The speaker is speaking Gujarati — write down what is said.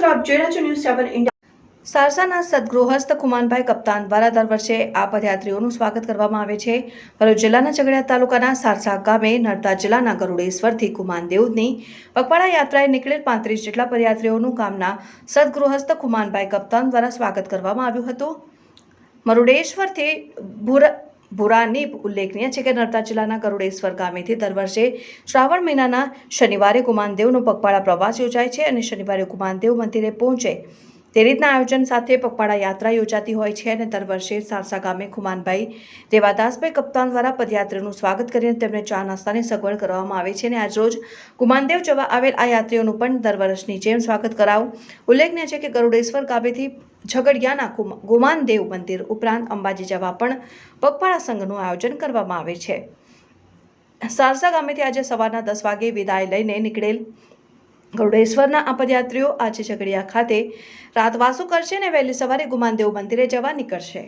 મિત્રો આપ જોઈ રહ્યા છો ન્યૂઝ 7 ઇન્ડિયા। સારસાના સદગૃહસ્થ ખુમાનભાઈ કપ્તાન દ્વારા દર વર્ષે આ પદયાત્રીઓનું સ્વાગત કરવામાં આવે છે। ભરૂચ જિલ્લાના ઝઘડિયા તાલુકાના સારસા ગામે નર્મદા જિલ્લાના ગરુડેશ્વરથી ખુમાનદેવની પગપાળા યાત્રાએ નીકળેલ 35 જેટલા પદયાત્રીઓનું ગામના સદગૃહસ્થ ખુમાનભાઈ કપ્તાન દ્વારા સ્વાગત કરવામાં આવ્યું હતું। મરુડેશ્વરથી ભુરાની ઉલ્લેખનીય છે કે નર્મદા જિલ્લાના ગરુડેશ્વર ગામેથી દર વર્ષે શ્રાવણ મહિનાના શનિવારે ખુમાનદેવનો પગપાળા પ્રવાસ યોજાય છે અને શનિવારે ખુમાનદેવ મંદિરે પહોંચે તે રીતના આયોજન સાથે પગપાળા યાત્રા યોજાતી હોય છે અને દર વર્ષે સારસા ગામે ખુમાનભાઈ દેવાદાસભાઈ કપ્તાન દ્વારા પદયાત્રીઓનું સ્વાગત કરીને તેમને ચા નાસ્તાની સગવડ કરવામાં આવે છે અને આજરોજ ખુમાનદેવ જવા આવેલ આ યાત્રીઓનું પણ દર વર્ષની જેમ સ્વાગત કરાવું। ઉલ્લેખનીય છે કે ગરુડેશ્વર ગામેથી ઝઘડિયાના ગુમાનદેવ મંદિર ઉપરાંત અંબાજી જવા પણ પગપાળા સંઘનું આયોજન કરવામાં આવે છે। સારસા ગામેથી આજે સવારના 10 વાગે વિદાય લઈને નીકળેલ ગરુડેશ્વરના આ પદયાત્રીઓ આજે ઝઘડિયા ખાતે રાતવાસો કરશે અને વહેલી સવારે ગુમાનદેવ મંદિરે જવા નીકળશે।